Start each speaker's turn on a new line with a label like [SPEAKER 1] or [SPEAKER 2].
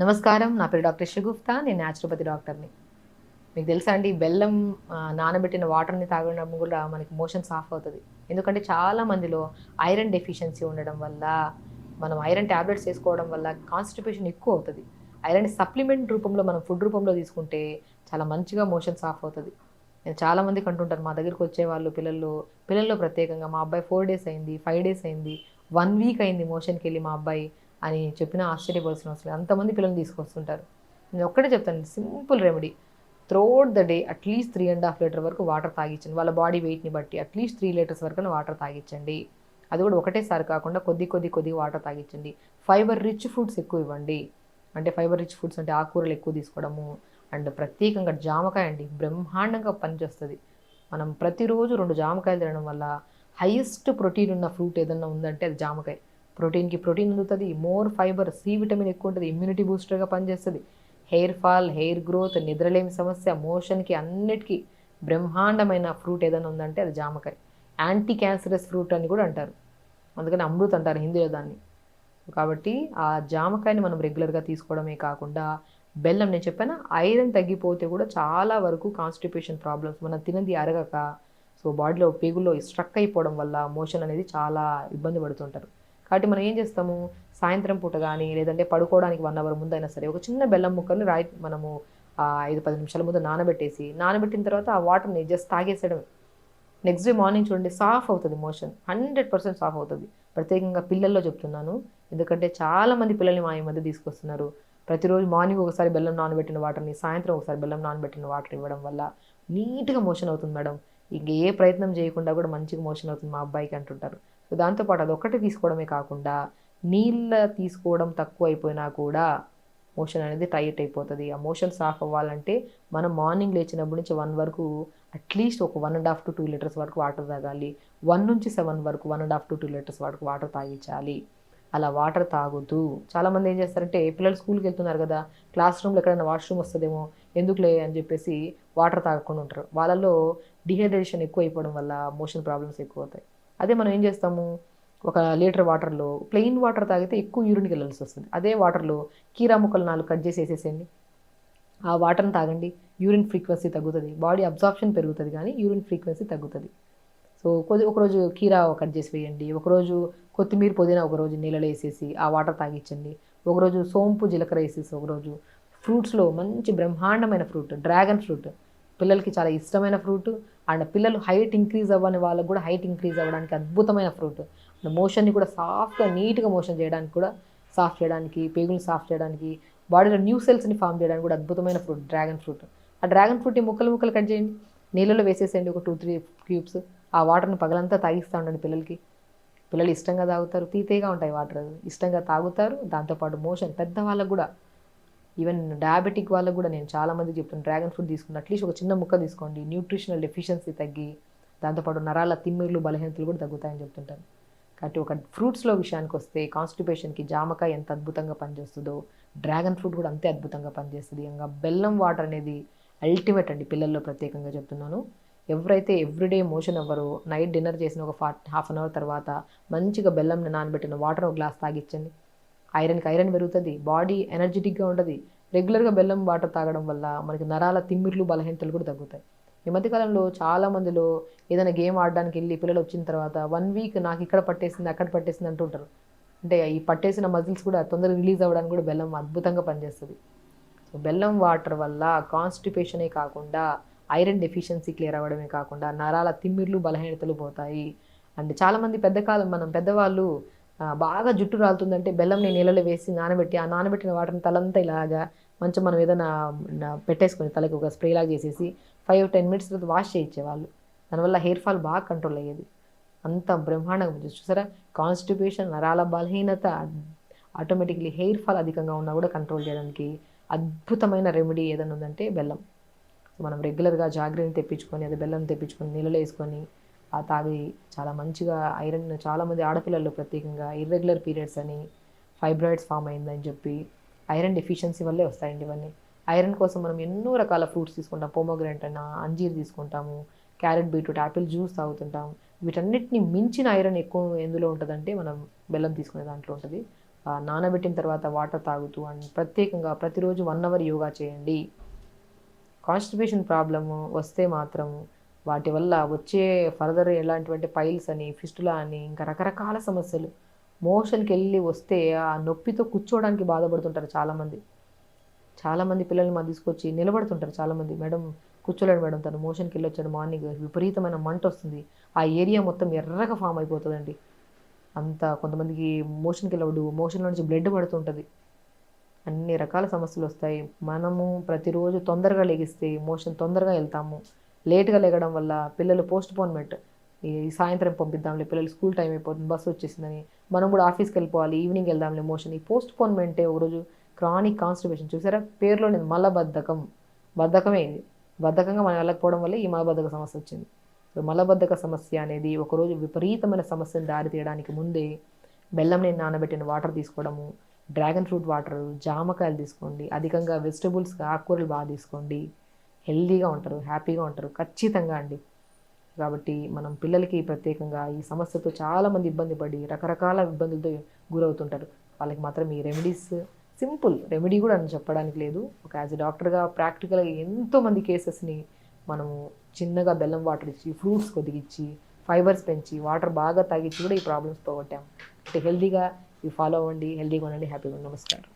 [SPEAKER 1] నమస్కారం. నా పేరు డాక్టర్ షగుఫ్తా. నేను న్యాచురోపతి డాక్టర్‌ని. మీకు తెలుసా అండి బెల్లం నానబెట్టిన వాటర్‌ని తాగడం కూడా మనకి మోషన్ సాఫ్ అవుతది. ఎందుకంటే చాలా మందిలో ఐరన్ డెఫిషియన్సీ ఉండడం వల్ల, మనం ఐరన్ టాబ్లెట్స్ ఏసుకోవడం వల్ల కాన్‌స్టిపేషన్ ఎక్కువ అవుతది. ఐరన్ సప్లిమెంట్ రూపంలో మనం ఫుడ్ రూపంలో తీసుకుంటే చాలా మంచిగా మోషన్ సాఫ్ అవుతది. నేను చాలా మందికి అంటుంటాను మా దగ్గరికొచ్చేవాళ్ళు పిల్లల్లో ప్రత్యేకంగా మా అబ్బాయి 4 డేస్ అయింది, 5 డేస్ అయింది, 1 వీక్ అయింది మోషన్‌కెళ్ళి మా అబ్బాయి అని చెప్పినా ఆశ్చర్యపోవాల్సిన అవసరం లేదు. అంతమంది పిల్లల్ని తీసుకొస్తుంటారు. నేను ఒక్కటే చెప్తాను simple remedy. Throughout the day at least 3½ litre వరకు వాటర్ తాగిచ్చండి. వాళ్ళ బాడీ వెయిట్‌ని బట్టి అట్‌లీస్ట్ 3 లీటర్స్ వరకైనా వాటర్ తాగిచ్చండి. అది కూడా ఒకటేసారి కాకుండా కొద్దిగా వాటర్ తాగిచ్చండి. ఫైబర్ రిచ్ ఫుడ్స్ ఎక్కువ ఇవ్వండి. అంటే ఫైబర్ రిచ్ ఫుడ్స్ అంటే ఆకుకూరలు ఎక్కువ తీసుకోవడము. అండ్ ప్రత్యేకంగా జామకాయ అండి బ్రహ్మాండంగా పనిచేస్తది. మనం ప్రతిరోజు 2 జామకాయలు తినడం వల్ల హైయెస్ట్ ప్రోటీన్ ఉన్న ఫ్రూట్ ఏదన్నా ఉందంటే అది జామకాయ. ప్రోటీన్‌కి ప్రోటీన్ అందుతది. మోర్ ఫైబర్, సి విటమిన్ ఎక్కువుంటది. ఇమ్యూనిటీ బూస్టర్‌గా పనిచేస్తది. హెయిర్ ఫాల్, హెయిర్ గ్రోత్, నిద్రలేమి సమస్య, మోషన్‌కి అన్నిటికి బ్రహ్మాండమైన ఫ్రూట్ ఏదైనా ఉందంటే అది జామకాయ. యాంటీ క్యాన్సరస్ ఫ్రూట్ అని కూడా అంటారు. అందుకని అమృత్ అంటారు హిందీలో దాన్ని. కాబట్టి ఆ జామకాయని మనం రెగ్యులర్‌గా తీసుకోవడమే కాకుండా, బెల్లం నేను చెప్పానా ఐరన్ తగ్గిపోతే కూడా చాలా వరకు కాన్‌స్టిపేషన్ ప్రాబ్లమ్స్ మనం తిన్నది అరగక, సో బాడీలో పేగుల్లో స్ట్రక్ అయిపోవడం వల్ల మోషన్ అనేది చాలా ఇబ్బంది పడుతుంటారు. కాబట్టి మనం ఏం చేస్తాము, సాయంత్రం పూట గానీ, లేదంటే పడుకోవడానికి 1 అవర్ ముందైనా సరే, ఒక చిన్న బెల్లం ముక్కని మనము 5, 10 నిమిషాల ముందు నానబెట్టిన తర్వాత ఆ వాటర్‌ని జస్ట్ తాగేసేయడమే. నెక్స్ట్ డే మార్నింగ్ చూడండి సాఫ్ అవుతది మోషన్. 100% సాఫ్ అవుతది. ప్రత్యేకంగా పిల్లల్లో చెప్తున్నాను. ఎందుకంటే చాలామంది పిల్లల్ని ఈ మధ్య తీసుకొస్తున్నారు. ప్రతిరోజు మార్నింగ్ ఒకసారి బెల్లం నానబెట్టిన వాటర్‌ని, సాయంత్రం ఒకసారి బెల్లం నానబెట్టిన వాటర్ ఇవ్వడం వల్ల నీట్‌గా మోషన్ అవుతుంది మేడం. ఇంక ఏ ప్రయత్నం చేయకుండా కూడా మంచిగా మోషన్ అవుతుంది మా అబ్బాయికి అంటుంటారు. సో, దాంతో పాటు అదొక్కటి తీసుకోవడమే కాకుండా, నీళ్ళ తీసుకోవడం తక్కువైపోయినా కూడా మోషన్ అనేది టైట్ అయిపోతది. ఆ మోషన్ సాఫ్ అవ్వాలంటే మనం మార్నింగ్ లేచినప్పటి నుంచి 1 వరకు అట్‌లీస్ట్ ఒక 1½ to 2 లీటర్స్ వరకు వాటర్ తాగాలి. 1-7 వరకు 1½ to 2 లీటర్స్ వరకు వాటర్ తాగించాలి. అలా వాటర్ తాగుతూ చాలామంది ఏం చేస్తారంటే పిల్లలు స్కూల్‌కెళ్తున్నారు గదా! క్లాస్ రూమ్‌లో ఎక్కడైనా వాష్‌రూమ్ వస్తదేమో, ఎందుకులే అని చెప్పేసి వాటర్ తాగకుండా ఉంటారు. వాళ్ళలో డీహైడ్రేషన్ ఎక్కువైపోవడం వల్ల మోషన్ ప్రాబ్లమ్స్ ఎక్కువవుతాయి. అదే మనం ఏం చేస్తాము, ఒక లీటర్ వాటర్‌లో ప్లెయిన్ వాటర్ తాగితే ఎక్కువ యూరిన్‌కెళ్ళాల్సొస్తది. అదే వాటర్‌లో కీరా ముక్కలు 4 కట్ చేసి ఏసేసేయండి. ఆ వాటర్‌ని తాగండి. యూరిన్ ఫ్రీక్వెన్సీ తగ్గుతది. బాడీ అబ్జార్ప్షన్ పెరుగుతది గానీ యూరిన్ ఫ్రీక్వెన్సీ తగ్గుతది. సో, ఒకరోజు కీరా కట్ చేసి వేయండి. ఒకరోజు కొత్తిమీర, పుదీనా ఒకరోజు నీళ్ళలో ఏసేసి ఆ వాటర్ తాగిచ్చండి. ఒకరోజు సోంపు, జీలకర్ర ఏసేసి ఒకరోజు ఫ్రూట్స్‌లో మంచి బ్రహ్మాండమైన ఫ్రూట్ డ్రాగన్ ఫ్రూట్. పిల్లలకి చాలా ఇష్టమైన ఫ్రూట్. అండ్ పిల్లలు హైట్ ఇంక్రీజ్ అవ్వని వాళ్ళకి కూడా హైట్ ఇంక్రీజ్ అవ్వడానికి అద్భుతమైన ఫ్రూట్. మోషన్‌ని కూడా సాఫ్ట్‌గా నీట్‌గా మోషన్ చేయడానికి కూడా సాఫ్ చేయడానికి, పేగులని సాఫ్ చేయడానికి, బాడీలో న్యూ సెల్స్‌ని ఫార్మ్ చేయడానికి కూడా అద్భుతమైన ఫ్రూట్ డ్రాగన్ ఫ్రూట్. ఆ డ్రాగన్ ఫ్రూట్‌ని ముక్కలు కట్ చేయండి. నీళ్ళలో వేసేసేయండి ఒక 2, 3 క్యూబ్స్. ఆ వాటర్‌ని పగలంతా తాగిస్తా ఉండండి పిల్లలకి. పిల్లలు ఇష్టంగా తాగుతారు. తీయగా ఉంటాయి వాటర్. ఇష్టంగా తాగుతారు. దాంతో పాటు మోషన్ పెద్దవాళ్ళకి గూడా, ఈవెన్ డయాబెటిక్ వాళ్ళకి గూడా నేను చాలా మందికి చెప్తున్నా డ్రాగన్ ఫ్రూట్ తీసుకుని అట్‌లీస్ట్ ఒక చిన్న ముక్క తీసుకోండి. న్యూట్రిషనల్ డెఫిషియన్సీ తగ్గి, దాంతో పాటు నరాల తిమ్మిర్లు, బలహీనతలు కూడా తగ్గుతాయని చెప్తుంటాను. కాబట్టి ఒక ఫ్రూట్స్‌లో విషయానికొస్తే కాన్‌స్టిపేషన్‌కి జామకాయ ఎంత అద్భుతంగా పనిచేస్తదో, డ్రాగన్ ఫ్రూట్ కూడా అంతే అద్భుతంగా పనిచేస్తది. ఇంగ బెల్లం వాటర్ అనేది అల్టిమేట్ అండి పిల్లల్లో ప్రత్యేకంగా చెప్తున్నాను. ఎవరైతే ఎవ్రీడే మోషన్ అవ్వరో నైట్ డిన్నర్ చేసిన ఒక హాఫ్ అన్ అవర్ తర్వాత మంచిగా బెల్లంని నానబెట్టిన వాటర్ ఒక గ్లాస్ తాగిచ్చండి. ఐరన్‌కి ఐరన్ పెరుగుతది. బాడీ ఎనర్జిటిక్‌గా ఉంటది. రెగ్యులర్‌గా బెల్లం వాటర్ తాగడం వల్ల మనకి నరాల తిమ్మిర్లు, బలహీనతలు కూడా తగ్గుతాయి. ఈ మధ్య కాలంలో చాలా మందిలో ఏదైనా గేమ్ ఆడడానికెళ్ళి పిల్లలొచ్చిన తర్వాత 1 వీక్ నాకిక్కడ పట్టేసింది, అక్కడ పట్టేసింది అంటుంటారు. అంటే ఈ పట్టేసిన మజిల్స్ కూడా తొందరగా రిలీజ్ అవ్వడానికి కూడా బెల్లం అద్భుతంగా పనిచేస్తది. సో, బెల్లం వాటర్ వల్ల కాన్‌స్టిపేషనే కాకుండా ఐరన్ డెఫిషియన్సీ క్లియర్ అవ్వడమే కాకుండా నరాల తిమ్మిర్లు, బలహీనతలు పోతాయి. అండ్ చాలామంది మనం పెద్దవాళ్ళు బాగా జుట్టు రాలుతుందంటే బెల్లంని నీళ్ళలో వేసి నానబెట్టి, ఆ నానబెట్టిన వాటర్‌ని తలంతా ఇలాగా మంచం మనం ఏదైనా పెట్టేసుకొని తలకి ఒక స్ప్రేలాగా చేసేసి 5, 10 మినిట్స్ తర్వాత వాష్ చేయించేవాళ్ళు. దానివల్ల హెయిర్ ఫాల్ బాగా కంట్రోల్ అయ్యేది. అంత బ్రహ్మాండంగా ఉంది. చూసారా? కాన్‌స్టిపేషన్, నరాల బలహీనత, ఆటోమేటిక్‌లీ హెయిర్ ఫాల్ అధికంగా ఉన్నా కూడా కంట్రోల్ చేయడానికి అద్భుతమైన రెమెడీ ఏదైనా ఉందంటే బెల్లం. మనం రెగ్యులర్‌గా జాగరిని తెప్పించుకొని, అది బెల్లం తెప్పించుకొని నీళ్ళలో ఏసుకొని తాగి చాలా మంచిగా ఐరన్ చాలామంది ఆడపిల్లల్లో ప్రత్యేకంగా ఇర్రెగ్యులర్ పీరియడ్స్ అని, ఫైబ్రాయిడ్స్ ఫార్మ్ అయిందని చెప్పి, ఐరన్ డెఫిషియన్సీ వల్లే వస్తాయండి ఇవన్నీ. ఐరన్ కోసం మనం ఎన్నో రకాల ఫ్రూట్స్ తీసుకుంటాం. పోమోగ్రానేట్ అయినా, అంజీర్ తీసుకుంటాము, క్యారెట్, బీట్రూట్, యాపిల్ జ్యూస్ తాగుతుంటాం. వీటన్నిటిని మించిన ఐరన్ ఎక్కువ ఎందులో ఉంటదంటే మనం బెల్లం తీసుకునే దాంట్లో ఉంటది. నానబెట్టిన తర్వాత వాటర్ తాగుతూ అండ్ ప్రత్యేకంగా ప్రతిరోజు 1 అవర్ యోగా చేయండి. కాన్‌స్టిపేషన్ ప్రాబ్లము వస్తే మాత్రం వాటి వల్ల వచ్చే ఫర్దర్ ఎలాంటివంటే పైల్స్ అని, ఫిస్టులా అని ఇంకా రకరకాల సమస్యలు. మోషన్‌కెళ్ళి వస్తే ఆ నొప్పితో కూర్చోవడానికి బాధపడుతుంటారు చాలామంది. చాలామంది పిల్లల్ని తీసుకొచ్చి నిలబడుతుంటారు చాలామంది. మేడం కూర్చోలేడు మేడం, తను మోషన్‌కెళ్ళొచ్చాడు మార్నింగ్, విపరీతమైన మంటొస్తుంది. ఆ ఏరియా మొత్తం ఎర్రగా ఫామ్ అయిపోతదండి. అంత కొంతమందికి మోషన్‌కెళ్ళవడు, మోషన్‌లో నుంచి బ్లడ్ పడుతుంటది. అన్ని రకాల సమస్యలొస్తాయి. మనము ప్రతిరోజు తొందరగా లెగిస్తే మోషన్ తొందరగా ఎళ్తాము. లేట్‌గా లెగడం వల్ల పిల్లలు పోస్ట్‌పోన్‌మెంట్, ఈ సాయంత్రం పంపిద్దాంలే, పిల్లలు స్కూల్ టైమ్ అయిపోతుంది, బస్సొచ్చేసిందని. మనం కూడా ఆఫీస్‌కెళ్ళిపోవాలి, ఈవినింగ్ ఎళ్దాంలే మోషన్. ఈ పోస్ట్‌పోన్‌మెంటే ఒకరోజు క్రానిక్ కాన్‌స్టిపేషన్ చూసారా? పేరులోనే మలబద్ధకం. బద్ధకమే ఇది. బద్ధకంగా మనం వెళ్ళకపోవడం వల్ల ఈ మలబద్ధక సమస్యొచ్చింది. సో, మలబద్ధక సమస్య అనేది ఒకరోజు విపరీతమైన సమస్యను దారి తీయడానికి ముందే బెల్లంని నానబెట్టిన వాటర్ తీసుకోవడము, డ్రాగన్ ఫ్రూట్ వాటరు, జామకాయలు తీసుకోండి. అధికంగా వెజిటబుల్స్, ఆకుకూరలు బాగా తీసుకోండి. హెల్తీగా ఉంటారు, హ్యాపీగా ఉంటారు. ఖచ్చితంగా అండి. కాబట్టి మనం పిల్లలకి ప్రత్యేకంగా ఈ సమస్యతో చాలామంది ఇబ్బంది పడి రకరకాల ఇబ్బందులతో గురవుతుంటారు. వాళ్ళకి మాత్రం ఈ రెమెడీస్ సింపుల్ రెమెడీ కూడా అని చెప్పడానికి లేదు. ఒక యాజ్ ఎ డాక్టర్‌గా ప్రాక్టికల్‌గా ఎంతోమంది కేసెస్‌ని మనము చిన్నగా బెల్లం వాటర్ ఇచ్చి, ఫ్రూట్స్ కొద్దిగా ఇచ్చి, ఫైబర్స్ పెంచి, వాటర్ బాగా తాగిచ్చి కూడా ఈ ప్రాబ్లమ్స్ పోగొట్టాం. అంటే హెల్తీగా ఇవి ఫాలో అవ్వండి. హెల్తీగా ఉండండి. హ్యాపీగా ఉండండి. నమస్కారం.